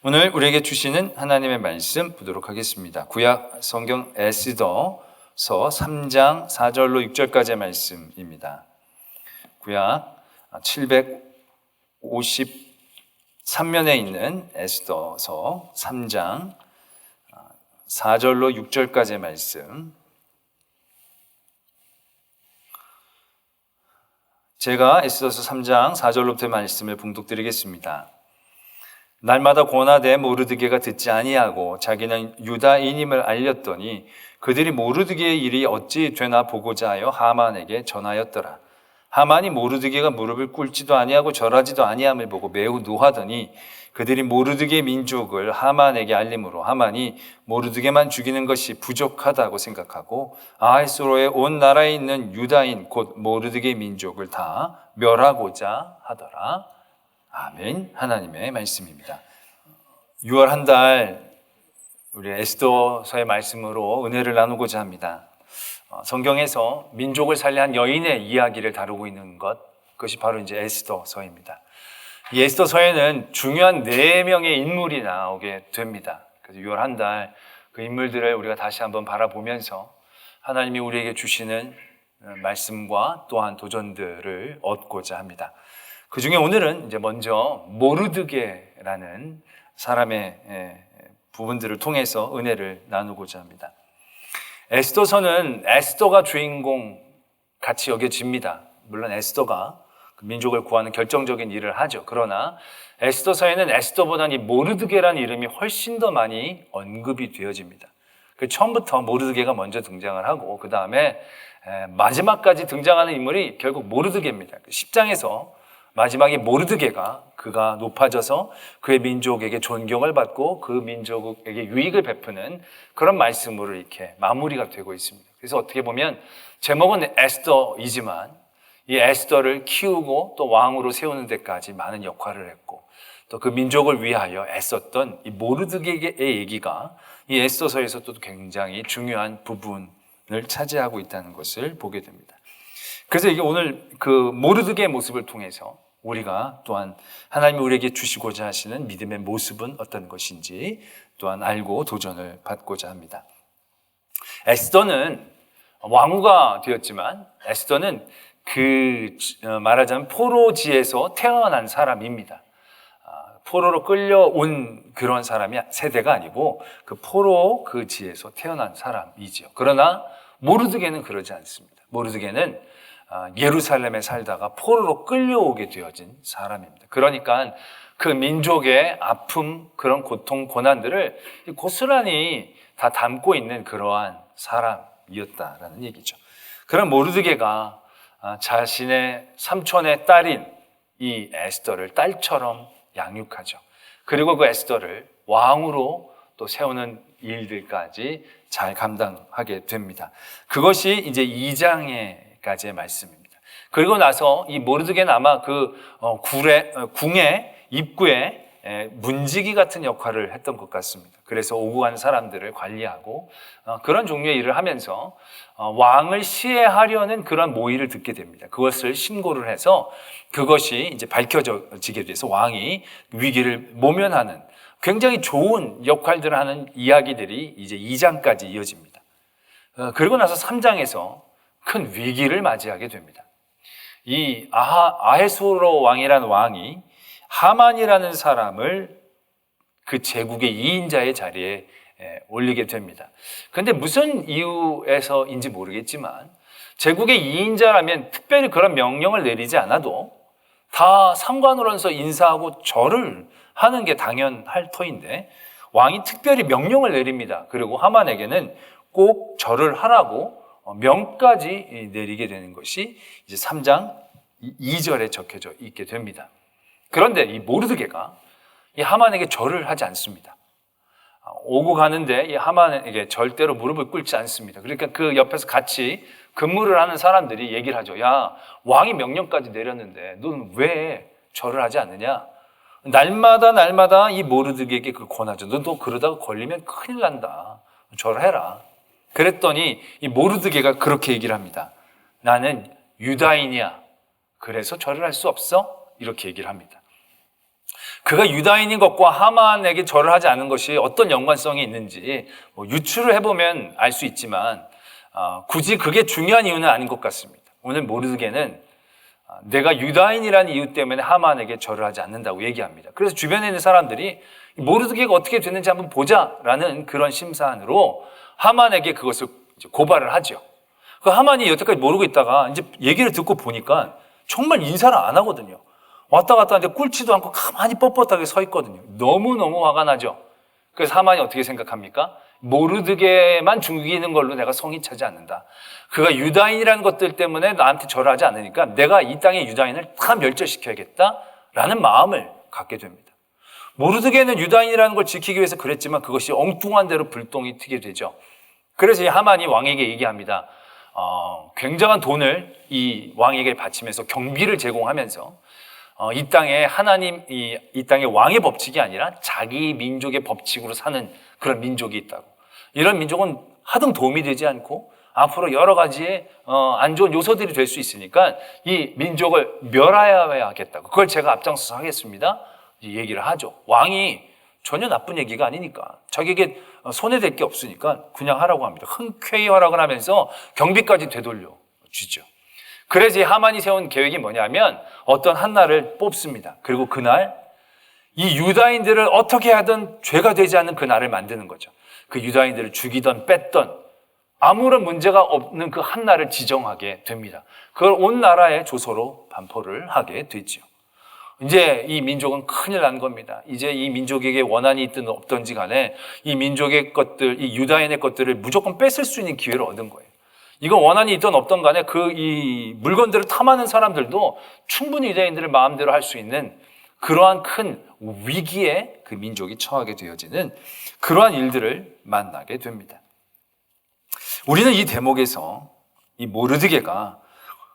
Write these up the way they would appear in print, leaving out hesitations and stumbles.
오늘 우리에게 주시는 하나님의 말씀 보도록 하겠습니다. 구약 성경 에스더서 3장 4절로 6절까지의 말씀입니다. 구약 753면에 있는 에스더서 3장 4절로 6절까지의 말씀. 제가 에스더서 3장 4절로부터의 말씀을 봉독드리겠습니다. 날마다 고나되 모르드게가 듣지 아니하고 자기는 유다인임을 알렸더니 그들이 모르드게의 일이 어찌 되나 보고자 하여 하만에게 전하였더라. 하만이 모르드게가 무릎을 꿇지도 아니하고 절하지도 아니함을 보고 매우 노하더니 그들이 모르드게 민족을 하만에게 알림으로 하만이 모르드게만 죽이는 것이 부족하다고 생각하고 아하스로의 온 나라에 있는 유다인 곧 모르드게 민족을 다 멸하고자 하더라. 아멘. 하나님의 말씀입니다. 6월 한 달 우리 에스더서의 말씀으로 은혜를 나누고자 합니다. 성경에서 민족을 살려한 여인의 이야기를 다루고 있는 그것이 바로 이제 에스더서입니다. 이 에스더서에는 중요한 4명의 인물이 나오게 됩니다. 그래서 6월 한 달 그 인물들을 우리가 다시 한번 바라보면서 하나님이 우리에게 주시는 말씀과 또한 도전들을 얻고자 합니다. 그 중에 오늘은 이제 먼저 모르드게라는 사람의 부분들을 통해서 은혜를 나누고자 합니다. 에스더서는 에스더가 주인공 같이 여겨집니다. 물론 에스더가 그 민족을 구하는 결정적인 일을 하죠. 그러나 에스더서에는 에스더보다는 이 모르드게라는 이름이 훨씬 더 많이 언급이 되어집니다. 그 처음부터 모르드게가 먼저 등장을 하고 그 다음에 마지막까지 등장하는 인물이 결국 모르드게입니다. 10장에서 마지막에 모르드게가 그가 높아져서 그의 민족에게 존경을 받고 그 민족에게 유익을 베푸는 그런 말씀으로 이렇게 마무리가 되고 있습니다. 그래서 어떻게 보면 제목은 에스더이지만 이 에스더를 키우고 또 왕으로 세우는 데까지 많은 역할을 했고 또 그 민족을 위하여 애썼던 이 모르드게의 얘기가 이 에스더서에서도 굉장히 중요한 부분을 차지하고 있다는 것을 보게 됩니다. 그래서 이게 오늘 그 모르드게의 모습을 통해서 우리가 또한 하나님이 우리에게 주시고자 하시는 믿음의 모습은 어떤 것인지 또한 알고 도전을 받고자 합니다. 에스더는 왕후가 되었지만 에스더는 말하자면 포로지에서 태어난 사람입니다. 포로로 끌려온 그런 사람이 세대가 아니고 그 포로 그 지에서 태어난 사람이죠. 그러나 모르드게는 그러지 않습니다. 모르드게는 예루살렘에 살다가 포로로 끌려오게 되어진 사람입니다. 그러니까 그 민족의 아픔, 그런 고통, 고난들을 고스란히 다 담고 있는 그러한 사람이었다라는 얘기죠. 그런 모르드게가 자신의 삼촌의 딸인 이 에스더를 딸처럼 양육하죠. 그리고 그 에스더를 왕으로 또 세우는 일들까지 잘 감당하게 됩니다. 그것이 이제 2장까지의 말씀입니다. 그리고 나서 이 모르드게는 아마 그 궁의 입구에 문지기 같은 역할을 했던 것 같습니다. 그래서 오고 가는 사람들을 관리하고 그런 종류의 일을 하면서 왕을 시해하려는 그런 모의를 듣게 됩니다. 그것을 신고를 해서 그것이 이제 밝혀지게 돼서 왕이 위기를 모면하는 굉장히 좋은 역할들을 하는 이야기들이 이제 2장까지 이어집니다. 그리고 나서 3장에서 큰 위기를 맞이하게 됩니다. 이 아하수에로 왕이라는 왕이 하만이라는 사람을 그 제국의 2인자의 자리에 올리게 됩니다. 그런데 무슨 이유에서인지 모르겠지만 제국의 2인자라면 특별히 그런 명령을 내리지 않아도 다 상관으로서 인사하고 절을 하는 게 당연할 터인데 왕이 특별히 명령을 내립니다. 그리고 하만에게는 꼭 절을 하라고 명까지 내리게 되는 것이 이제 3장 2절에 적혀져 있게 됩니다. 그런데 이 모르드게가 이 하만에게 절을 하지 않습니다. 오고 가는데 이 하만에게 절대로 무릎을 꿇지 않습니다. 그러니까 그 옆에서 같이 근무를 하는 사람들이 얘기를 하죠. 야, 왕이 명령까지 내렸는데 너는 왜 절을 하지 않느냐? 날마다 이 모르드게에게 그 권하죠. 너 그러다가 걸리면 큰일 난다. 절해라. 그랬더니 이 모르드게가 그렇게 얘기를 합니다. 나는 유다인이야. 그래서 절을 할 수 없어? 이렇게 얘기를 합니다. 그가 유다인인 것과 하만에게 절을 하지 않은 것이 어떤 연관성이 있는지 유추를 해보면 알 수 있지만 굳이 그게 중요한 이유는 아닌 것 같습니다. 오늘 모르드게는 내가 유다인이라는 이유 때문에 하만에게 절을 하지 않는다고 얘기합니다. 그래서 주변에 있는 사람들이 모르드게가 어떻게 됐는지 한번 보자라는 그런 심산으로 하만에게 그것을 고발을 하죠. 그 하만이 여태까지 모르고 있다가 이제 얘기를 듣고 보니까 정말 인사를 안 하거든요. 왔다 갔다 하는데 꿇지도 않고 가만히 뻣뻣하게 서 있거든요. 너무너무 화가 나죠. 그래서 하만이 어떻게 생각합니까? 모르드게만 죽이는 걸로 내가 성이 차지 않는다. 그가 유다인이라는 것들 때문에 나한테 절하지 않으니까 내가 이 땅의 유다인을 다 멸절시켜야겠다라는 마음을 갖게 됩니다. 모르드게는 유다인이라는 걸 지키기 위해서 그랬지만 그것이 엉뚱한 대로 불똥이 튀게 되죠. 그래서 이 하만이 왕에게 얘기합니다. 굉장한 돈을 이 왕에게 바치면서 경비를 제공하면서 이 땅에 이 땅의 왕의 법칙이 아니라 자기 민족의 법칙으로 사는 그런 민족이 있다고. 이런 민족은 하등 도움이 되지 않고 앞으로 여러 가지의 안 좋은 요소들이 될 수 있으니까 이 민족을 멸하여야겠다고. 그걸 제가 앞장서서 하겠습니다. 이 얘기를 하죠. 왕이 전혀 나쁜 얘기가 아니니까 자기에게 손해될 게 없으니까 그냥 하라고 합니다. 흔쾌히 허락을 하면서 경비까지 되돌려 주죠. 그래서 이 하만이 세운 계획이 뭐냐면 어떤 한 날을 뽑습니다. 그리고 그날 이 유다인들을 어떻게 하든 죄가 되지 않는 그 날을 만드는 거죠. 그 유다인들을 죽이던 뺐던 아무런 문제가 없는 그 한 날을 지정하게 됩니다. 그걸 온 나라의 조서로 반포를 하게 되죠. 이제 이 민족은 큰일 난 겁니다. 이제 이 민족에게 원한이 있든 없든지 간에 이 민족의 것들, 이 유다인의 것들을 무조건 뺏을 수 있는 기회를 얻은 거예요. 이건 원한이 있든 없든 간에 이 물건들을 탐하는 사람들도 충분히 유다인들을 마음대로 할 수 있는 그러한 큰 위기에 그 민족이 처하게 되어지는 그러한 일들을 만나게 됩니다. 우리는 이 대목에서 이 모르드게가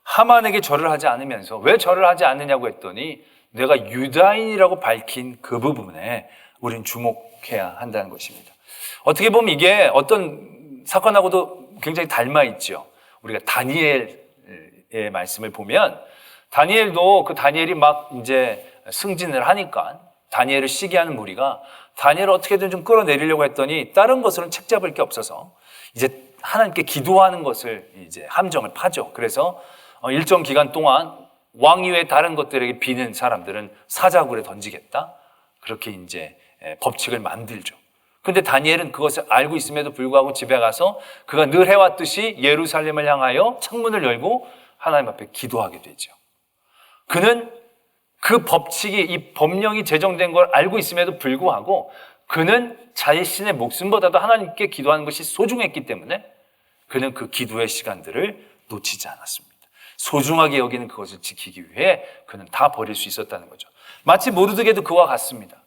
하만에게 절을 하지 않으면서 왜 절을 하지 않느냐고 했더니 내가 유다인이라고 밝힌 그 부분에 우리는 주목해야 한다는 것입니다. 어떻게 보면 이게 어떤 사건하고도 굉장히 닮아 있죠. 우리가 다니엘의 말씀을 보면 다니엘도 그 다니엘이 막 이제 승진을 하니까 다니엘을 시기하는 무리가 다니엘을 어떻게든 좀 끌어내리려고 했더니 다른 것으로는 책잡을 게 없어서 이제 하나님께 기도하는 것을 이제 함정을 파죠. 그래서 일정 기간 동안 왕 이외의 다른 것들에게 비는 사람들은 사자굴에 던지겠다. 그렇게 이제 법칙을 만들죠. 근데 다니엘은 그것을 알고 있음에도 불구하고 집에 가서 그가 늘 해왔듯이 예루살렘을 향하여 창문을 열고 하나님 앞에 기도하게 되죠. 그는 그 법칙이, 이 법령이 제정된 걸 알고 있음에도 불구하고 그는 자신의 목숨보다도 하나님께 기도하는 것이 소중했기 때문에 그는 그 기도의 시간들을 놓치지 않았습니다. 소중하게 여기는 그것을 지키기 위해 그는 다 버릴 수 있었다는 거죠. 마치 모르드게도 그와 같습니다.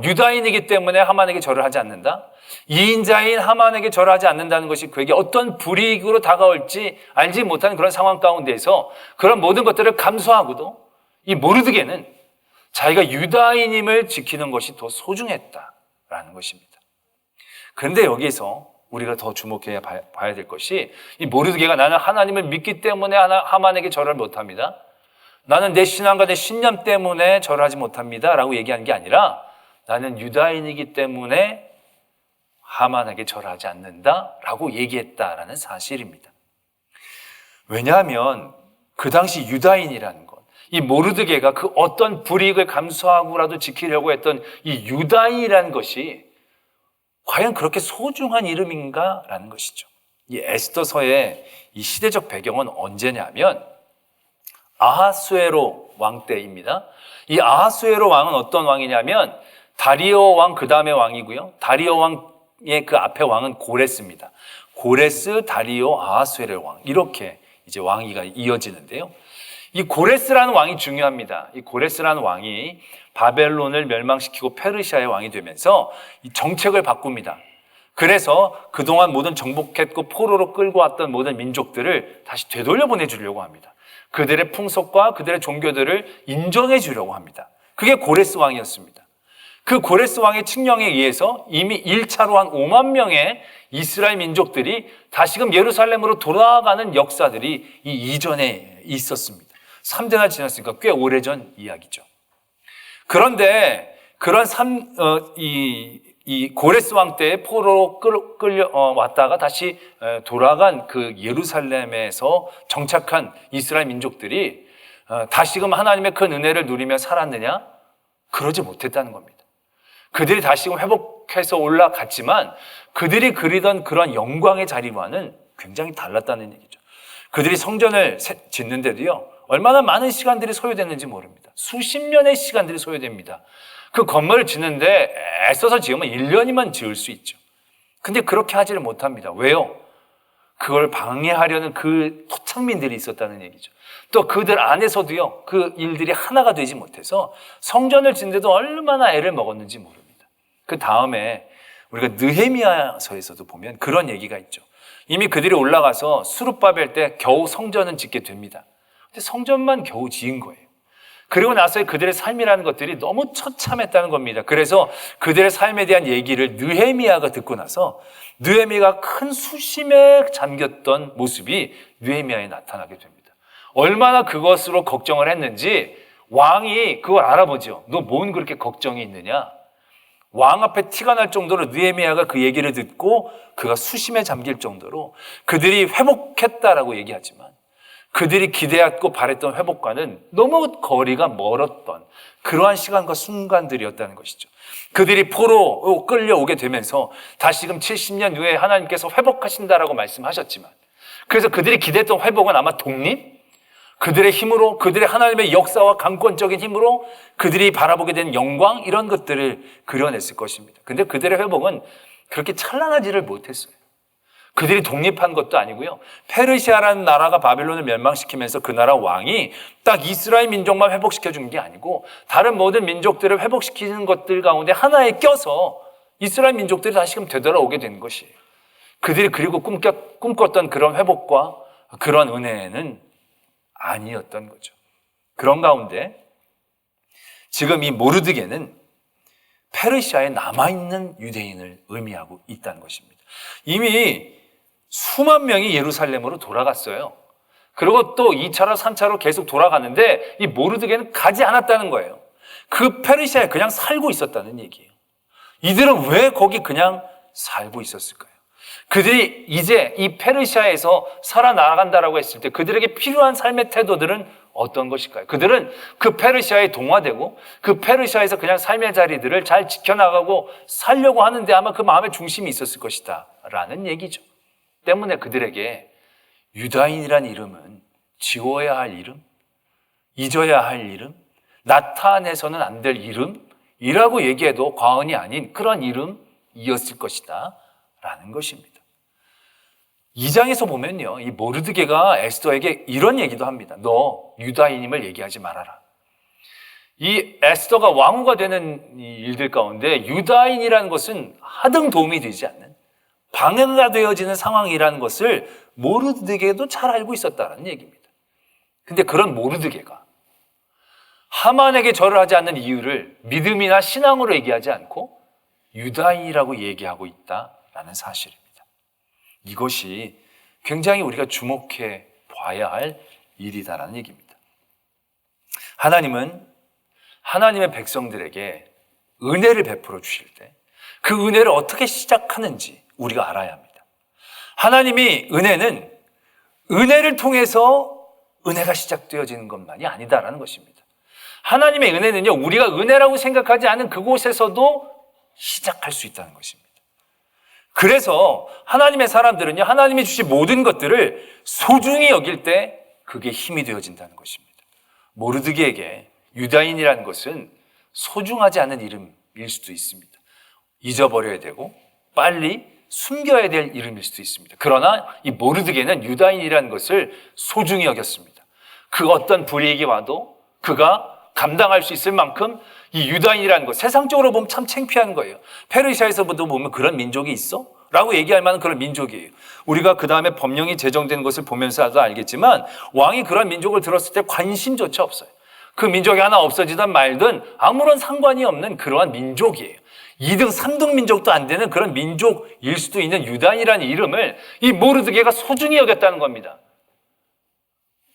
유다인이기 때문에 하만에게 절을 하지 않는다. 이인자인 하만에게 절을 하지 않는다는 것이 그에게 어떤 불이익으로 다가올지 알지 못하는 그런 상황 가운데서 그런 모든 것들을 감수하고도 이 모르드게는 자기가 유다인임을 지키는 것이 더 소중했다라는 것입니다. 그런데 여기에서 우리가 더 주목해야 봐야 될 것이 이 모르드게가 나는 하나님을 믿기 때문에 하만에게 절을 못합니다. 나는 내 신앙과 내 신념 때문에 절하지 못합니다 라고 얘기하는 게 아니라 나는 유다인이기 때문에 하만에게 절하지 않는다 라고 얘기했다라는 사실입니다. 왜냐하면 그 당시 유다인이라는 것, 이 모르드게가 그 어떤 불이익을 감수하고라도 지키려고 했던 이 유다인이라는 것이 과연 그렇게 소중한 이름인가 라는 것이죠. 이 에스더서의 이 시대적 배경은 언제냐면 아하수에로 왕 때입니다. 이 아하수에로 왕은 어떤 왕이냐면 다리오 왕 그 다음에 왕이고요. 다리오 왕의 그 앞에 왕은 고레스입니다. 고레스, 다리오, 아하수에로 왕 이렇게 이제 왕위가 이어지는데요. 이 고레스라는 왕이 중요합니다. 이 고레스라는 왕이 바벨론을 멸망시키고 페르시아의 왕이 되면서 이 정책을 바꿉니다. 그래서 그동안 모든 정복했고 포로로 끌고 왔던 모든 민족들을 다시 되돌려 보내주려고 합니다. 그들의 풍속과 그들의 종교들을 인정해 주려고 합니다. 그게 고레스 왕이었습니다. 그 고레스 왕의 칙령에 의해서 이미 1차로 한 5만 명의 이스라엘 민족들이 다시금 예루살렘으로 돌아가는 역사들이 이 이전에 있었습니다. 3대나 지났으니까 꽤 오래전 이야기죠. 그런데 그런 이 고레스 왕 때의 포로로 끌려 왔다가 다시 돌아간 그 예루살렘에서 정착한 이스라엘 민족들이 다시금 하나님의 큰 은혜를 누리며 살았느냐? 그러지 못했다는 겁니다. 그들이 다시금 회복해서 올라갔지만 그들이 그리던 그런 영광의 자리와는 굉장히 달랐다는 얘기죠. 그들이 성전을 짓는데도요, 얼마나 많은 시간들이 소요됐는지 모릅니다. 수십 년의 시간들이 소요됩니다. 그 건물을 짓는데 애써서 지으면 1년이면 지을 수 있죠. 근데 그렇게 하지를 못합니다. 왜요? 그걸 방해하려는 그 토착민들이 있었다는 얘기죠. 또 그들 안에서도요, 그 일들이 하나가 되지 못해서 성전을 짓는데도 얼마나 애를 먹었는지 모릅니다. 그 다음에 우리가 느헤미야서에서도 보면 그런 얘기가 있죠. 이미 그들이 올라가서 수룹바벨 때 겨우 성전은 짓게 됩니다. 근데 성전만 겨우 지은 거예요. 그리고 나서 그들의 삶이라는 것들이 너무 처참했다는 겁니다. 그래서 그들의 삶에 대한 얘기를 느헤미야가 듣고 나서 느헤미야가 큰 수심에 잠겼던 모습이 느헤미야에 나타나게 됩니다. 얼마나 그것으로 걱정을 했는지 왕이 그걸 알아보죠. 너 뭔 그렇게 걱정이 있느냐? 왕 앞에 티가 날 정도로 느헤미야가 그 얘기를 듣고 그가 수심에 잠길 정도로 그들이 회복했다라고 얘기하지만 그들이 기대했고 바랬던 회복과는 너무 거리가 멀었던 그러한 시간과 순간들이었다는 것이죠. 그들이 포로 끌려오게 되면서 다시금 70년 후에 하나님께서 회복하신다라고 말씀하셨지만, 그래서 그들이 기대했던 회복은 아마 독립? 그들의 힘으로, 그들의 하나님의 역사와 강권적인 힘으로 그들이 바라보게 된 영광, 이런 것들을 그려냈을 것입니다. 근데 그들의 회복은 그렇게 찬란하지를 못했어요. 그들이 독립한 것도 아니고요. 페르시아라는 나라가 바벨론을 멸망시키면서 그 나라 왕이 딱 이스라엘 민족만 회복시켜 준 게 아니고 다른 모든 민족들을 회복시키는 것들 가운데 하나에 껴서 이스라엘 민족들이 다시금 되돌아오게 된 것이에요. 그들이 그리고 꿈꿨던 그런 회복과 그런 은혜는 아니었던 거죠. 그런 가운데 지금 이 모르드게는 페르시아에 남아있는 유대인을 의미하고 있다는 것입니다. 이미 수만 명이 예루살렘으로 돌아갔어요. 그리고 또 2차로 3차로 계속 돌아갔는데 이 모르드게는 가지 않았다는 거예요. 그 페르시아에 그냥 살고 있었다는 얘기예요. 이들은 왜 거기 그냥 살고 있었을까요? 그들이 이제 이 페르시아에서 살아나간다라고 했을 때 그들에게 필요한 삶의 태도들은 어떤 것일까요? 그들은 그 페르시아에 동화되고 그 페르시아에서 그냥 삶의 자리들을 잘 지켜나가고 살려고 하는데 아마 그 마음의 중심이 있었을 것이다 라는 얘기죠. 때문에 그들에게 유다인이란 이름은 지워야 할 이름, 잊어야 할 이름, 나타내서는 안 될 이름이라고 얘기해도 과언이 아닌 그런 이름이었을 것이다 라는 것입니다. 2장에서 보면요, 이 모르드게가 에스더에게 이런 얘기도 합니다. 너 유다인임을 얘기하지 말아라. 이 에스더가 왕후가 되는 일들 가운데 유다인이라는 것은 하등 도움이 되지 않는 방해가 되어지는 상황이라는 것을 모르드게도 잘 알고 있었다는 얘기입니다. 근데 그런 모르드게가 하만에게 절을 하지 않는 이유를 믿음이나 신앙으로 얘기하지 않고 유다인이라고 얘기하고 있다라는 사실입니다. 이것이 굉장히 우리가 주목해 봐야 할 일이다라는 얘기입니다. 하나님은 하나님의 백성들에게 은혜를 베풀어 주실 때 그 은혜를 어떻게 시작하는지 우리가 알아야 합니다. 하나님이 은혜를 통해서 은혜가 시작되어지는 것만이 아니다라는 것입니다. 하나님의 은혜는요, 우리가 은혜라고 생각하지 않은 그곳에서도 시작할 수 있다는 것입니다. 그래서 하나님의 사람들은요, 하나님이 주신 모든 것들을 소중히 여길 때 그게 힘이 되어진다는 것입니다. 모르드게에게 유다인이라는 것은 소중하지 않은 이름일 수도 있습니다. 잊어버려야 되고 빨리 숨겨야 될 이름일 수도 있습니다. 그러나 이 모르드게는 유다인이라는 것을 소중히 여겼습니다. 그 어떤 불이익이 와도 그가 감당할 수 있을 만큼 이 유다인이라는 것, 세상적으로 보면 참 창피한 거예요. 페르시아에서부터 보면 그런 민족이 있어? 라고 얘기할 만한 그런 민족이에요. 우리가 그 다음에 법령이 제정되는 것을 보면서도 알겠지만 왕이 그런 민족을 들었을 때 관심조차 없어요. 그 민족이 하나 없어지든 말든 아무런 상관이 없는 그러한 민족이에요. 2등, 3등 민족도 안 되는 그런 민족일 수도 있는 유다인이라는 이름을 이 모르드게가 소중히 여겼다는 겁니다.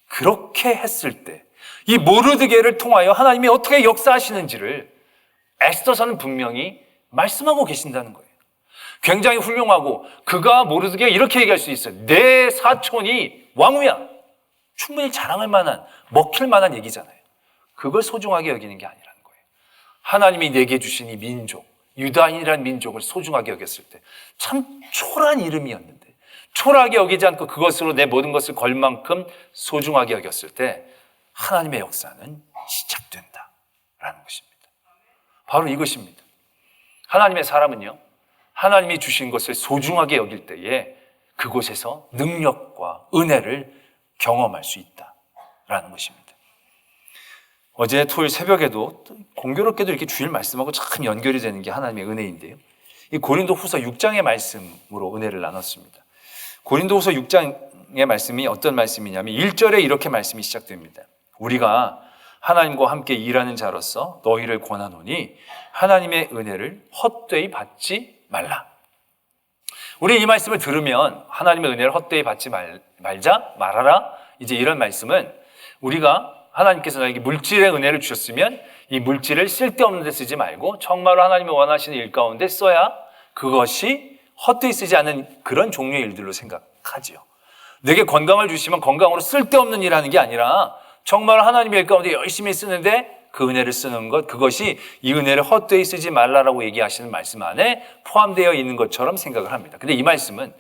그렇게 했을 때 이 모르드게를 통하여 하나님이 어떻게 역사하시는지를 에스더서는 분명히 말씀하고 계신다는 거예요. 굉장히 훌륭하고 그가 모르드게가 이렇게 얘기할 수 있어요. 내 사촌이 왕후야. 충분히 자랑할 만한, 먹힐 만한 얘기잖아요. 그걸 소중하게 여기는 게 아니라는 거예요. 하나님이 내게 주신 이 민족, 유다인이라는 민족을 소중하게 여겼을 때 참 초라한 이름이었는데 초라하게 여기지 않고 그것으로 내 모든 것을 걸 만큼 소중하게 여겼을 때 하나님의 역사는 시작된다라는 것입니다. 바로 이것입니다. 하나님의 사람은요, 하나님이 주신 것을 소중하게 여길 때에 그곳에서 능력과 은혜를 경험할 수 있다라는 것입니다. 어제 토요일 새벽에도 공교롭게도 이렇게 주일 말씀하고 참 연결이 되는 게 하나님의 은혜인데요. 이 고린도후서 6장의 말씀으로 은혜를 나눴습니다. 고린도후서 6장의 말씀이 어떤 말씀이냐면 1절에 이렇게 말씀이 시작됩니다. 우리가 하나님과 함께 일하는 자로서 너희를 권하노니 하나님의 은혜를 헛되이 받지 말라. 우리 이 말씀을 들으면 하나님의 은혜를 헛되이 받지 말아라. 이제 이런 말씀은 우리가 하나님께서 나에게 물질의 은혜를 주셨으면 이 물질을 쓸데없는 데 쓰지 말고 정말로 하나님이 원하시는 일 가운데 써야 그것이 헛되이 쓰지 않는 그런 종류의 일들로 생각하지요. 내게 건강을 주시면 건강으로 쓸데없는 일 하는 게 아니라 정말 하나님의 일 가운데 열심히 쓰는데 그 은혜를 쓰는 것, 그것이 이 은혜를 헛되이 쓰지 말라라고 얘기하시는 말씀 안에 포함되어 있는 것처럼 생각을 합니다. 근데 이 말씀은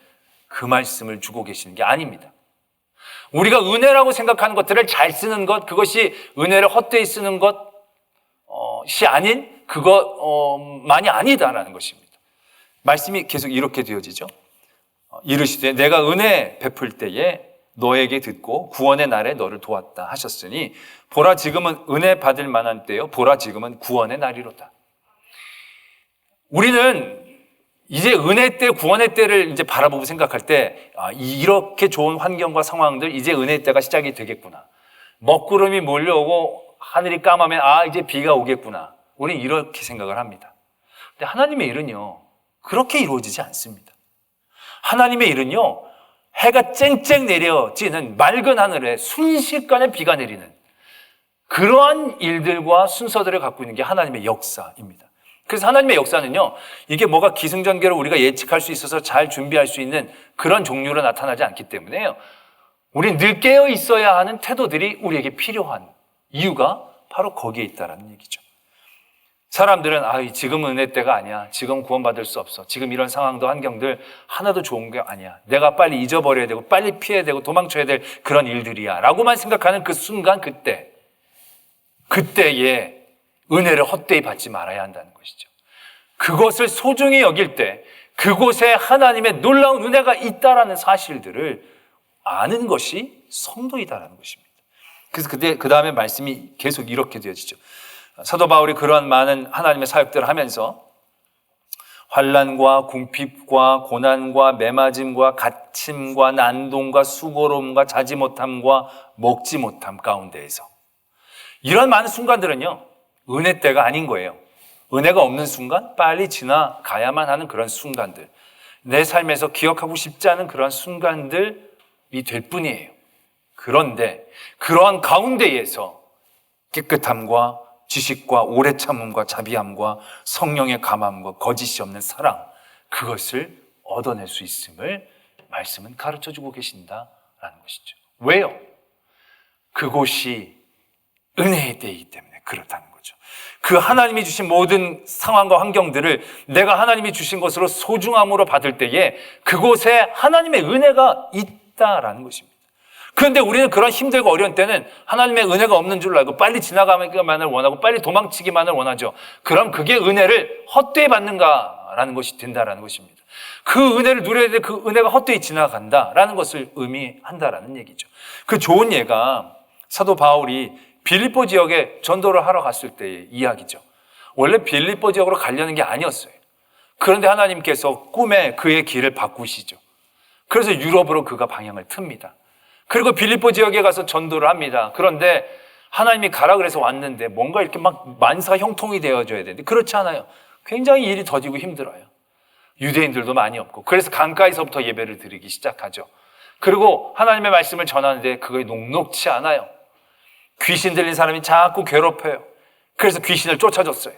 그 말씀을 주고 계시는 게 아닙니다. 우리가 은혜라고 생각하는 것들을 잘 쓰는 것, 그것이 은혜를 헛되이 쓰는 것이 아닌 그것만이 아니다라는 것입니다. 말씀이 계속 이렇게 되어지죠. 이르시되 내가 은혜 베풀 때에 너에게 듣고 구원의 날에 너를 도왔다 하셨으니 보라 지금은 은혜 받을 만한 때요 보라 지금은 구원의 날이로다. 우리는 이제 은혜 때, 구원의 때를 이제 바라보고 생각할 때, 이렇게 좋은 환경과 상황들, 이제 은혜 때가 시작이 되겠구나. 먹구름이 몰려오고 하늘이 까마면, 이제 비가 오겠구나. 우리는 이렇게 생각을 합니다. 근데 하나님의 일은요, 그렇게 이루어지지 않습니다. 하나님의 일은요, 해가 쨍쨍 내려지는 맑은 하늘에 순식간에 비가 내리는 그러한 일들과 순서들을 갖고 있는 게 하나님의 역사입니다. 그래서 하나님의 역사는요, 이게 뭐가 기승전결을 우리가 예측할 수 있어서 잘 준비할 수 있는 그런 종류로 나타나지 않기 때문에요. 우리는 늘 깨어 있어야 하는 태도들이 우리에게 필요한 이유가 바로 거기에 있다는 얘기죠. 사람들은 지금 은혜 때가 아니야. 지금 구원받을 수 없어. 지금 이런 상황도 환경들 하나도 좋은 게 아니야. 내가 빨리 잊어버려야 되고 빨리 피해야 되고 도망쳐야 될 그런 일들이야 라고만 생각하는 그 순간 그때에 은혜를 헛되이 받지 말아야 한다는 것이죠. 그것을 소중히 여길 때 그곳에 하나님의 놀라운 은혜가 있다라는 사실들을 아는 것이 성도이다라는 것입니다. 그래서 그 다음에 말씀이 계속 이렇게 되어지죠. 사도 바울이 그러한 많은 하나님의 사역들을 하면서 환난과 궁핍과 고난과 매맞음과 갇힘과 난동과 수고로움과 자지 못함과 먹지 못함 가운데에서 이런 많은 순간들은요, 은혜 때가 아닌 거예요. 은혜가 없는 순간, 빨리 지나가야만 하는 그런 순간들, 내 삶에서 기억하고 싶지 않은 그런 순간들이 될 뿐이에요. 그런데 그러한 가운데에서 깨끗함과 지식과 오래 참음과 자비함과 성령의 감함과 거짓이 없는 사랑, 그것을 얻어낼 수 있음을 말씀은 가르쳐주고 계신다라는 것이죠. 왜요? 그곳이 은혜의 때이기 때문에 그렇다는 거죠. 그 하나님이 주신 모든 상황과 환경들을 내가 하나님이 주신 것으로 소중함으로 받을 때에 그곳에 하나님의 은혜가 있다라는 것입니다. 그런데 우리는 그런 힘들고 어려운 때는 하나님의 은혜가 없는 줄 알고 빨리 지나가기만을 원하고 빨리 도망치기만을 원하죠. 그럼 그게 은혜를 헛되이 받는가라는 것이 된다라는 것입니다. 그 은혜를 누려야 돼, 그 은혜가 헛되이 지나간다라는 것을 의미한다라는 얘기죠. 그 좋은 예가 사도 바울이 빌립보 지역에 전도를 하러 갔을 때의 이야기죠. 원래 빌립보 지역으로 가려는 게 아니었어요. 그런데 하나님께서 꿈에 그의 길을 바꾸시죠. 그래서 유럽으로 그가 방향을 틉니다. 그리고 빌립보 지역에 가서 전도를 합니다. 그런데 하나님이 가라 그래서 왔는데 뭔가 이렇게 막 만사 형통이 되어줘야 되는데 그렇지 않아요. 굉장히 일이 더디고 힘들어요. 유대인들도 많이 없고. 그래서 강가에서부터 예배를 드리기 시작하죠. 그리고 하나님의 말씀을 전하는데 그거에 녹록치 않아요. 귀신 들린 사람이 자꾸 괴롭혀요. 그래서 귀신을 쫓아줬어요.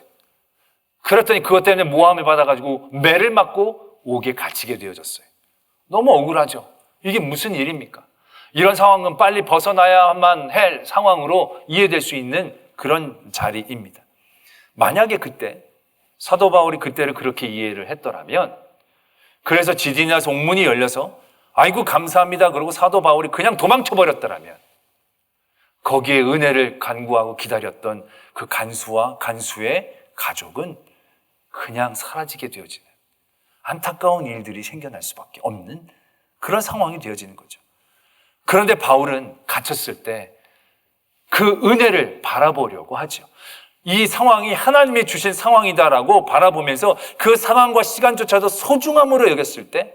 그랬더니 그것 때문에 모함을 받아가지고 매를 맞고 옥에 갇히게 되어졌어요. 너무 억울하죠. 이게 무슨 일입니까? 이런 상황은 빨리 벗어나야만 할 상황으로 이해될 수 있는 그런 자리입니다. 만약에 그때 사도 바울이 그때를 그렇게 이해를 했더라면, 그래서 지디나서 옥문이 열려서 아이고 감사합니다 그러고 사도 바울이 그냥 도망쳐 버렸더라면, 거기에 은혜를 간구하고 기다렸던 그 간수와 간수의 가족은 그냥 사라지게 되어지는 안타까운 일들이 생겨날 수밖에 없는 그런 상황이 되어지는 거죠. 그런데 바울은 갇혔을 때 그 은혜를 바라보려고 하죠. 이 상황이 하나님이 주신 상황이다라고 바라보면서 그 상황과 시간조차도 소중함으로 여겼을 때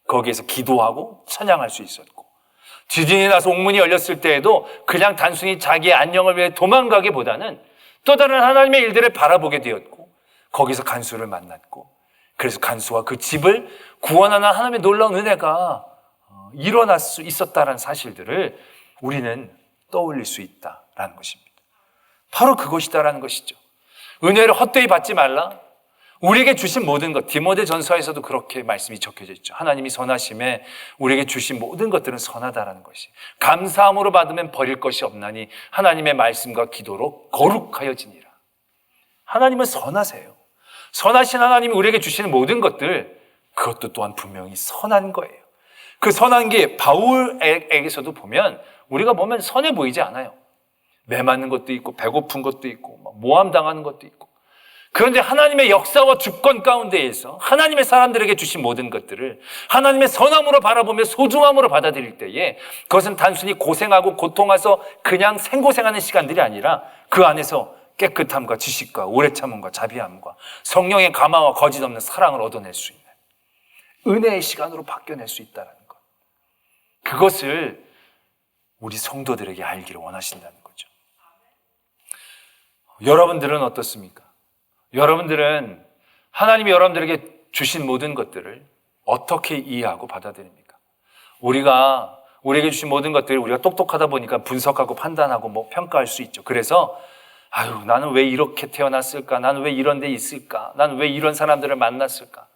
거기에서 기도하고 찬양할 수 있었고, 지진이 나서 옥문이 열렸을 때에도 그냥 단순히 자기의 안녕을 위해 도망가기보다는 또 다른 하나님의 일들을 바라보게 되었고, 거기서 간수를 만났고, 그래서 간수와 그 집을 구원하는 하나님의 놀라운 은혜가 일어날 수 있었다는 사실들을 우리는 떠올릴 수 있다라는 것입니다. 바로 그것이다라는 것이죠. 은혜를 헛되이 받지 말라. 우리에게 주신 모든 것, 디모데전서에서도 그렇게 말씀이 적혀져 있죠. 하나님이 선하심에 우리에게 주신 모든 것들은 선하다라는 것이, 감사함으로 받으면 버릴 것이 없나니 하나님의 말씀과 기도로 거룩하여지니라. 하나님은 선하세요. 선하신 하나님이 우리에게 주시는 모든 것들, 그것도 또한 분명히 선한 거예요. 그 선한 게 바울에게서도 보면, 우리가 보면 선해 보이지 않아요. 매 맞는 것도 있고 배고픈 것도 있고 모함당하는 것도 있고, 그런데 하나님의 역사와 주권 가운데에서 하나님의 사람들에게 주신 모든 것들을 하나님의 선함으로 바라보며 소중함으로 받아들일 때에, 그것은 단순히 고생하고 고통해서 그냥 생고생하는 시간들이 아니라 그 안에서 깨끗함과 지식과 오래 참음과 자비함과 성령의 감화와 거짓 없는 사랑을 얻어낼 수 있는 은혜의 시간으로 바뀌어낼 수 있다는 것, 그것을 우리 성도들에게 알기를 원하신다는 거죠. 여러분들은 어떻습니까? 여러분들은 하나님이 여러분들에게 주신 모든 것들을 어떻게 이해하고 받아들입니까? 우리에게 주신 모든 것들을 우리가 똑똑하다 보니까 분석하고 판단하고 평가할 수 있죠. 그래서 나는 왜 이렇게 태어났을까? 나는 왜 이런 데 있을까? 나는 왜 이런 사람들을 만났을까?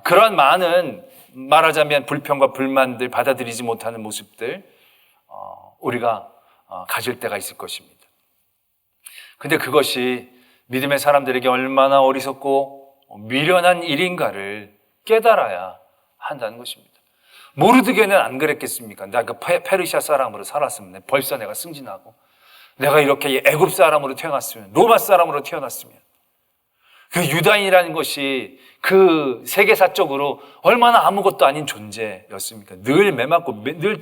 그런 많은, 말하자면 불평과 불만들, 받아들이지 못하는 모습들 우리가 가질 때가 있을 것입니다. 근데 그것이 믿음의 사람들에게 얼마나 어리석고 미련한 일인가를 깨달아야 한다는 것입니다. 모르드게는 안 그랬겠습니까? 내가 페르시아 사람으로 살았으면 벌써 내가 승진하고, 내가 이렇게 애굽 사람으로 태어났으면, 로마 사람으로 태어났으면, 그 유다인이라는 것이 그 세계사적으로 얼마나 아무것도 아닌 존재였습니까? 늘 매맞고 늘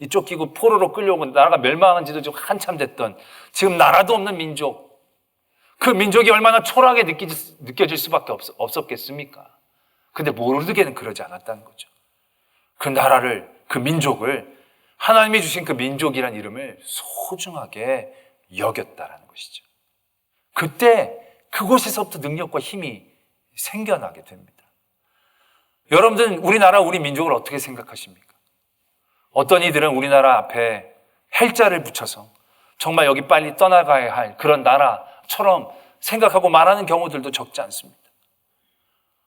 쫓기고 포로로 끌려오고 나라가 멸망한 지도 지금 한참 됐던, 지금 나라도 없는 민족, 그 민족이 얼마나 초라하게 느껴질 수밖에 없었겠습니까? 근데 모르드게는 그러지 않았다는 거죠. 그 나라를, 그 민족을, 하나님이 주신 그 민족이란 이름을 소중하게 여겼다라는 것이죠. 그때 그곳에서부터 능력과 힘이 생겨나게 됩니다. 여러분들은 우리나라, 우리 민족을 어떻게 생각하십니까? 어떤 이들은 우리나라 앞에 헬자를 붙여서 정말 여기 빨리 떠나가야 할 그런 나라처럼 생각하고 말하는 경우들도 적지 않습니다.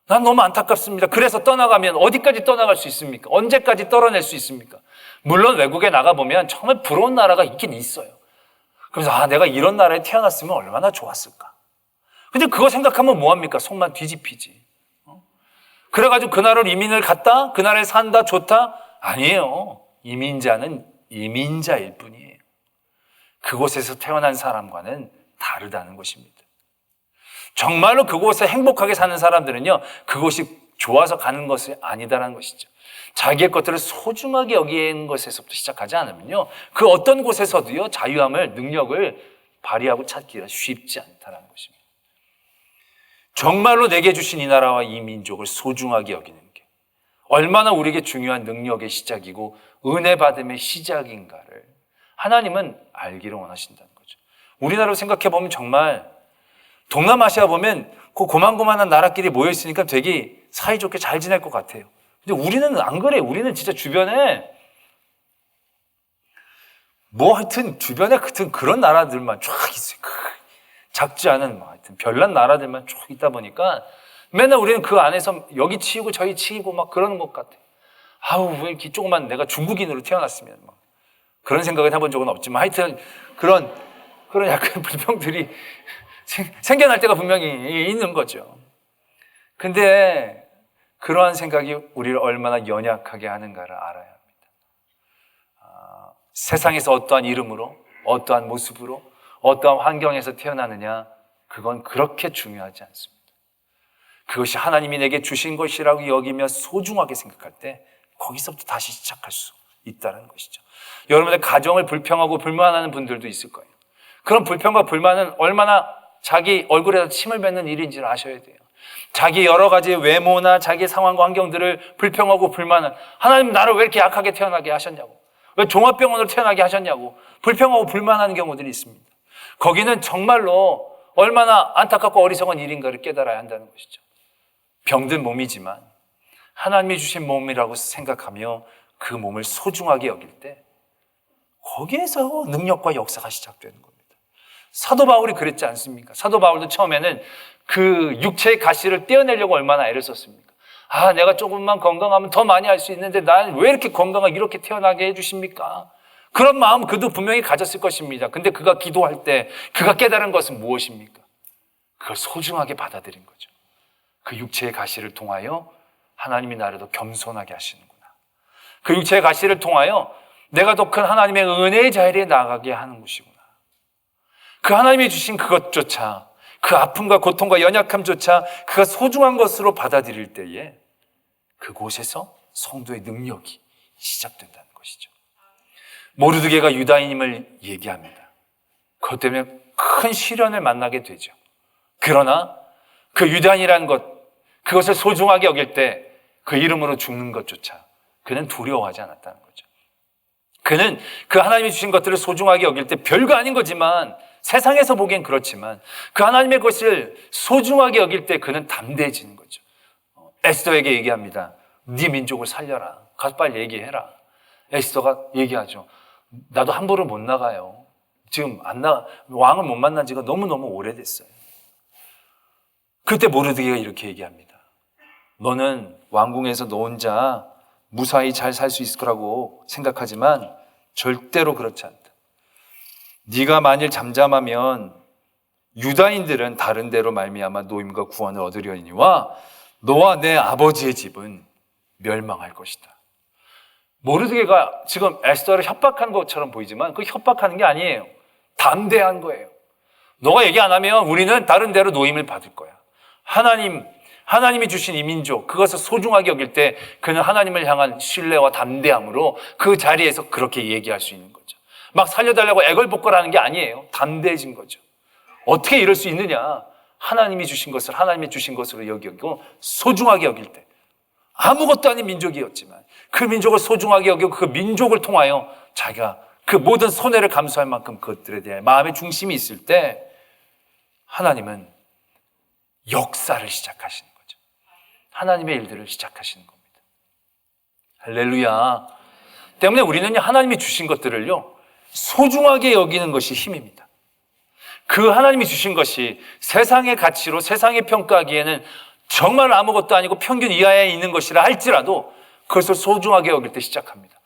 난 너무 안타깝습니다. 그래서 떠나가면 어디까지 떠나갈 수 있습니까? 언제까지 떨어낼 수 있습니까? 물론 외국에 나가보면 정말 부러운 나라가 있긴 있어요. 그래서 내가 이런 나라에 태어났으면 얼마나 좋았을까. 근데 그거 생각하면 뭐합니까? 속만 뒤집히지. 그래가지고 그 나라로 이민을 갔다? 그 나라에 산다? 좋다? 아니에요. 이민자는 이민자일 뿐이에요. 그곳에서 태어난 사람과는 다르다는 것입니다. 정말로 그곳에 행복하게 사는 사람들은요, 그곳이 좋아서 가는 것이 아니다라는 것이죠. 자기의 것들을 소중하게 여기는 것에서부터 시작하지 않으면요, 그 어떤 곳에서도요, 자유함을, 능력을 발휘하고 찾기가 쉽지 않다는 것입니다. 정말로 내게 주신 이 나라와 이 민족을 소중하게 여기는 게 얼마나 우리에게 중요한 능력의 시작이고 은혜 받음의 시작인가를 하나님은 알기를 원하신다는 거죠. 우리나라로 생각해 보면 정말 동남아시아 보면 그 고만고만한 나라끼리 모여 있으니까 되게 사이좋게 잘 지낼 것 같아요. 근데 우리는 안 그래요. 우리는 진짜 주변에 뭐 하여튼 주변에 하여튼 그런 나라들만 쫙 있어요. 작지 않은 뭐 하여튼 별난 나라들만 쭉 있다 보니까 맨날 우리는 그 안에서 여기 치이고 저기 치이고 막 그러는 것 같아요. 아우, 왜 이렇게 조그만 내가 중국인으로 태어났으면 막 그런 생각을 해본 적은 없지만 하여튼 그런 약간 불평들이 생겨날 때가 분명히 있는 거죠. 근데 그러한 생각이 우리를 얼마나 연약하게 하는가를 알아야 합니다. 세상에서 어떠한 이름으로, 어떠한 모습으로, 어떠한 환경에서 태어나느냐, 그건 그렇게 중요하지 않습니다. 그것이 하나님이 내게 주신 것이라고 여기며 소중하게 생각할 때 거기서부터 다시 시작할 수 있다는 것이죠. 여러분들 가정을 불평하고 불만하는 분들도 있을 거예요. 그런 불평과 불만은 얼마나 자기 얼굴에다 침을 뱉는 일인지를 아셔야 돼요. 자기 여러 가지 외모나 자기 상황과 환경들을 불평하고 불만은 하나님 나를 왜 이렇게 약하게 태어나게 하셨냐고, 왜 종합병원으로 태어나게 하셨냐고 불평하고 불만하는 경우들이 있습니다. 거기는 정말로 얼마나 안타깝고 어리석은 일인가를 깨달아야 한다는 것이죠. 병든 몸이지만 하나님이 주신 몸이라고 생각하며 그 몸을 소중하게 여길 때 거기에서 능력과 역사가 시작되는 겁니다. 사도 바울이 그랬지 않습니까? 사도 바울도 처음에는 그 육체의 가시를 떼어내려고 얼마나 애를 썼습니까? 내가 조금만 건강하면 더 많이 할 수 있는데 난 왜 이렇게 건강하게 이렇게 태어나게 해주십니까? 그런 마음 그도 분명히 가졌을 것입니다. 근데 그가 기도할 때 그가 깨달은 것은 무엇입니까? 그걸 소중하게 받아들인 거죠. 그 육체의 가시를 통하여 하나님이 나를 더 겸손하게 하시는구나. 그 육체의 가시를 통하여 내가 더 큰 하나님의 은혜의 자리에 나가게 하는 것이구나. 그 하나님이 주신 그것조차, 그 아픔과 고통과 연약함조차 그가 소중한 것으로 받아들일 때에 그곳에서 성도의 능력이 시작된다는 것이죠. 모르드게가 유다인임을 얘기합니다. 그것 때문에 큰 시련을 만나게 되죠. 그러나 그 유다인이라는 것, 그것을 소중하게 여길 때 그 이름으로 죽는 것조차 그는 두려워하지 않았다는 거죠. 그는 그 하나님이 주신 것들을 소중하게 여길 때 별거 아닌 거지만, 세상에서 보기엔 그렇지만 그 하나님의 것을 소중하게 여길 때 그는 담대해지는 거죠. 에스더에게 얘기합니다. 네 민족을 살려라. 가서 빨리 얘기해라. 에스더가 얘기하죠. 나도 함부로 못 나가요. 지금 왕을 못 만난 지가 너무너무 오래됐어요. 그때 모르드게가 이렇게 얘기합니다. 너는 왕궁에서 너 혼자 무사히 잘 살 수 있을 거라고 생각하지만 절대로 그렇지 않다. 네가 만일 잠잠하면 유다인들은 다른 데로 말미암아 노임과 구원을 얻으려니와 너와 내 아버지의 집은 멸망할 것이다. 모르드게가 지금 에스더를 협박하는 것처럼 보이지만 그 협박하는 게 아니에요. 담대한 거예요. 너가 얘기 안 하면 우리는 다른 데로 노임을 받을 거야. 하나님이 주신 이 민족, 그것을 소중하게 여길 때 그는 하나님을 향한 신뢰와 담대함으로 그 자리에서 그렇게 얘기할 수 있는 거죠. 막 살려달라고 애걸복걸하는 게 아니에요. 담대해진 거죠. 어떻게 이럴 수 있느냐? 하나님이 주신 것을 하나님이 주신 것으로 여기고 소중하게 여길 때, 아무것도 아닌 민족이었지만 그 민족을 소중하게 여기고 그 민족을 통하여 자기가 그 모든 손해를 감수할 만큼 그것들에 대해 마음의 중심이 있을 때 하나님은 역사를 시작하시는 거죠. 하나님의 일들을 시작하시는 겁니다. 할렐루야. 때문에 우리는 하나님이 주신 것들을요 소중하게 여기는 것이 힘입니다. 그 하나님이 주신 것이 세상의 가치로 세상에 평가하기에는 정말 아무것도 아니고 평균 이하에 있는 것이라 할지라도 그것을 소중하게 여길 때 시작합니다.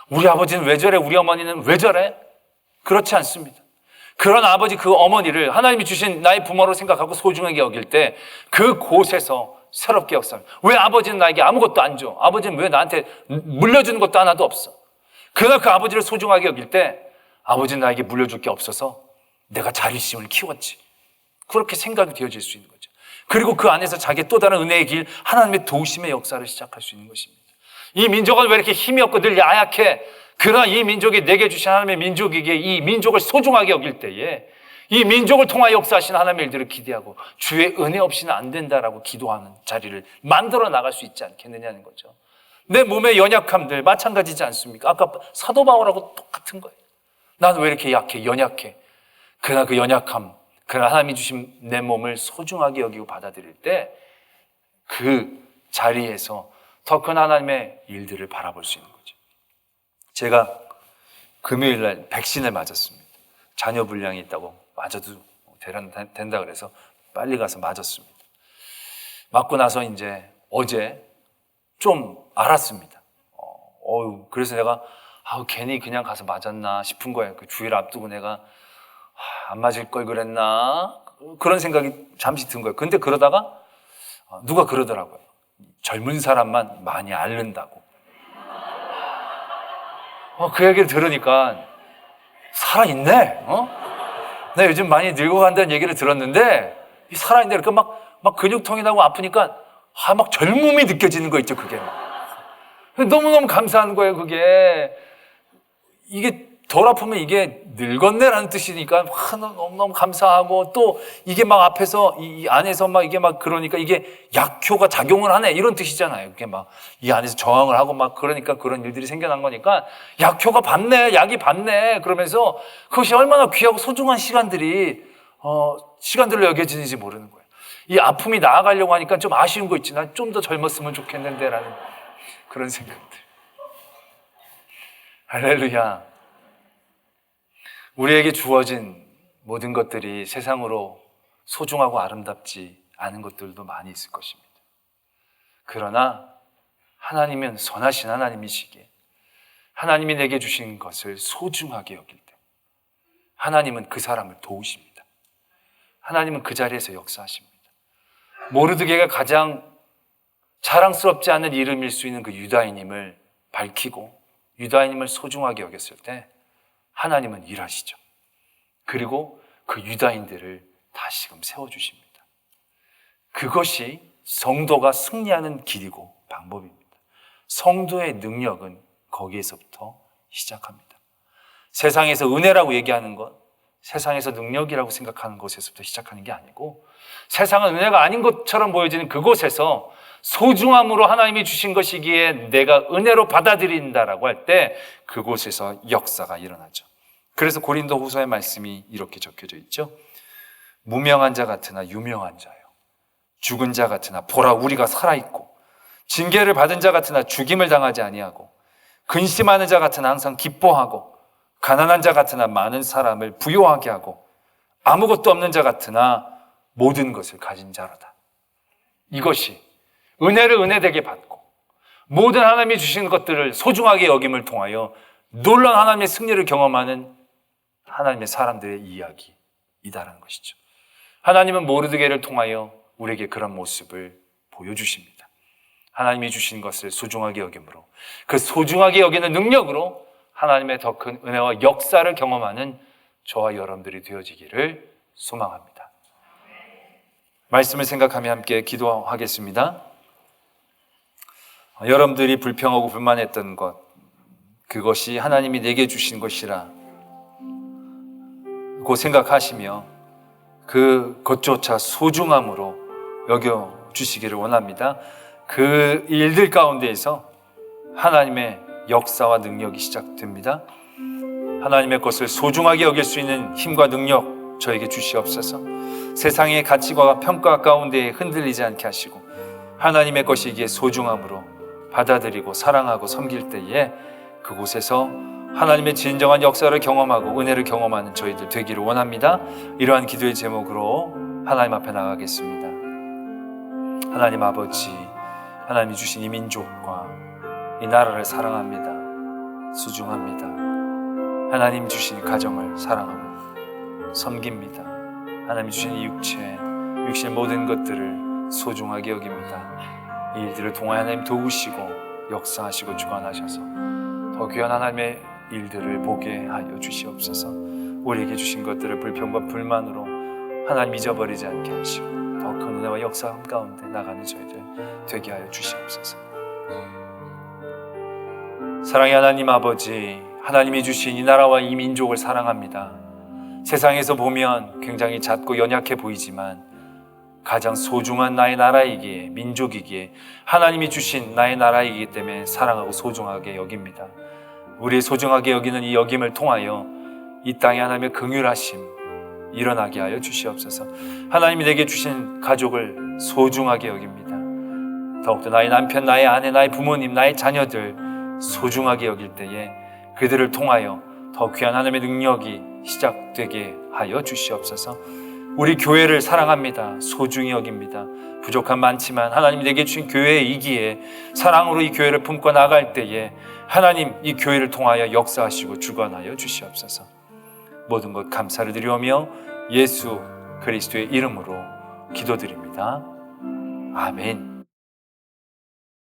우리 아버지는 왜 저래? 우리 어머니는 왜 저래? 그렇지 않습니다. 그런 아버지, 그 어머니를 하나님이 주신 나의 부모로 생각하고 소중하게 여길 때 그곳에서 새롭게 역사합니다. 왜 아버지는 나에게 아무것도 안 줘? 아버지는 왜 나한테 물려주는 것도 하나도 없어? 그러나 그 아버지를 소중하게 여길 때 아버지는 나에게 물려줄 게 없어서 내가 자립심을 키웠지. 그렇게 생각이 되어질 수 있는 거죠. 그리고 그 안에서 자기의 또 다른 은혜의 길, 하나님의 도우심의 역사를 시작할 수 있는 것입니다. 이 민족은 왜 이렇게 힘이 없고 늘 야약해? 그러나 이 민족이 내게 주신 하나님의 민족이기에 이 민족을 소중하게 여길 때에 이 민족을 통하여 역사하신 하나님의 일들을 기대하고 주의 은혜 없이는 안 된다라고 기도하는 자리를 만들어 나갈 수 있지 않겠느냐는 거죠. 내 몸의 연약함들 마찬가지지 않습니까? 아까 사도 바울하고 똑같은 거예요. 나는 왜 이렇게 약해, 연약해? 그러나 그 연약함, 그러나 하나님이 주신 내 몸을 소중하게 여기고 받아들일 때 그 자리에서 더 큰 하나님의 일들을 바라볼 수 있는 거죠. 제가 금요일 날 백신을 맞았습니다. 자녀 분량이 있다고 맞아도 된다 그래서 빨리 가서 맞았습니다. 맞고 나서 이제 어제 좀 알았습니다. 그래서 내가 괜히 그냥 가서 맞았나 싶은 거예요. 그 주일 앞두고 내가 안 맞을 걸 그랬나 그런 생각이 잠시 든 거예요. 근데 그러다가 누가 그러더라고요. 젊은 사람만 많이 앓는다고. 그 얘기를 들으니까 살아있네. 나 요즘 많이 늙어간다는 얘기를 들었는데 살아있네. 그러니까 막 근육통이 나고 아프니까 막 젊음이 느껴지는 거 있죠. 그게 너무너무 감사한 거예요. 그게 이게 덜 아프면 이게 늙었네라는 뜻이니까 너무너무 감사하고, 또 이게 막 앞에서 이 안에서 막 이게 막 그러니까 이게 약효가 작용을 하네 이런 뜻이잖아요. 이게 막 이 안에서 저항을 하고 막 그러니까 그런 일들이 생겨난 거니까 약효가 받네, 약이 받네 그러면서 그것이 얼마나 귀하고 소중한 시간들로 여겨지는지 모르는 거예요. 이 아픔이 나아가려고 하니까 좀 아쉬운 거 있지. 난 좀 더 젊었으면 좋겠는데 라는 그런 생각들. 할렐루야. 우리에게 주어진 모든 것들이 세상으로 소중하고 아름답지 않은 것들도 많이 있을 것입니다. 그러나 하나님은 선하신 하나님이시기에 하나님이 내게 주신 것을 소중하게 여길 때 하나님은 그 사람을 도우십니다. 하나님은 그 자리에서 역사하십니다. 모르드게가 가장 자랑스럽지 않은 이름일 수 있는 그 유다인임을 밝히고 유다인임을 소중하게 여겼을 때 하나님은 일하시죠. 그리고 그 유다인들을 다시금 세워주십니다. 그것이 성도가 승리하는 길이고 방법입니다. 성도의 능력은 거기에서부터 시작합니다. 세상에서 은혜라고 얘기하는 것, 세상에서 능력이라고 생각하는 것에서부터 시작하는 게 아니고 세상은 은혜가 아닌 것처럼 보여지는 그곳에서 소중함으로 하나님이 주신 것이기에 내가 은혜로 받아들인다라고 할 때 그곳에서 역사가 일어나죠. 그래서 고린도 후서의 말씀이 이렇게 적혀져 있죠. 무명한 자 같으나 유명한 자요, 죽은 자 같으나 보라 우리가 살아있고, 징계를 받은 자 같으나 죽임을 당하지 아니하고, 근심하는 자 같으나 항상 기뻐하고, 가난한 자 같으나 많은 사람을 부요하게 하고, 아무것도 없는 자 같으나 모든 것을 가진 자로다. 이것이 은혜를 은혜되게 받고 모든 하나님이 주신 것들을 소중하게 여김을 통하여 놀라운 하나님의 승리를 경험하는 하나님의 사람들의 이야기이다라는 것이죠. 하나님은 모르드게를 통하여 우리에게 그런 모습을 보여주십니다. 하나님이 주신 것을 소중하게 여김으로, 그 소중하게 여기는 능력으로 하나님의 더 큰 은혜와 역사를 경험하는 저와 여러분들이 되어지기를 소망합니다. 말씀을 생각하며 함께 기도하겠습니다. 여러분들이 불평하고 불만했던 것, 그것이 하나님이 내게 주신 것이라 고 생각하시며 그것조차 소중함으로 여겨주시기를 원합니다. 그 일들 가운데에서 하나님의 역사와 능력이 시작됩니다. 하나님의 것을 소중하게 여길 수 있는 힘과 능력 저에게 주시옵소서. 세상의 가치와 평가 가운데 흔들리지 않게 하시고 하나님의 것이기에 소중함으로 받아들이고 사랑하고 섬길 때에 그곳에서 하나님의 진정한 역사를 경험하고 은혜를 경험하는 저희들 되기를 원합니다. 이러한 기도의 제목으로 하나님 앞에 나가겠습니다. 하나님 아버지, 하나님이 주신 이 민족과 이 나라를 사랑합니다. 소중합니다. 하나님 주신 가정을 사랑하고 섬깁니다. 하나님 주신 이 육신의 모든 것들을 소중하게 여깁니다. 이 일들을 통하여 하나님 도우시고 역사하시고 주관하셔서 더 귀한 하나님의 일들을 보게 하여 주시옵소서. 우리에게 주신 것들을 불평과 불만으로 하나님 잊어버리지 않게 하시고 더 큰 은혜와 역사 가운데 나가는 저희들 되게 하여 주시옵소서. 사랑의 하나님 아버지, 하나님이 주신 이 나라와 이 민족을 사랑합니다. 세상에서 보면 굉장히 작고 연약해 보이지만 가장 소중한 나의 나라이기에, 민족이기에 하나님이 주신 나의 나라이기 때문에 사랑하고 소중하게 여깁니다. 우리 소중하게 여기는 이 여김을 통하여 이 땅에 하나님의 긍휼하심 일어나게 하여 주시옵소서. 하나님이 내게 주신 가족을 소중하게 여깁니다. 더욱더 나의 남편, 나의 아내, 나의 부모님, 나의 자녀들 소중하게 여길 때에 그들을 통하여 더 귀한 하나님의 능력이 시작되게 하여 주시옵소서. 우리 교회를 사랑합니다. 소중히 여깁니다. 부족한 많지만 하나님이 내게 주신 교회이기에 사랑으로 이 교회를 품고 나갈 때에 하나님 이 교회를 통하여 역사하시고 주관하여 주시옵소서. 모든 것 감사를 드리오며 예수 그리스도의 이름으로 기도드립니다. 아멘.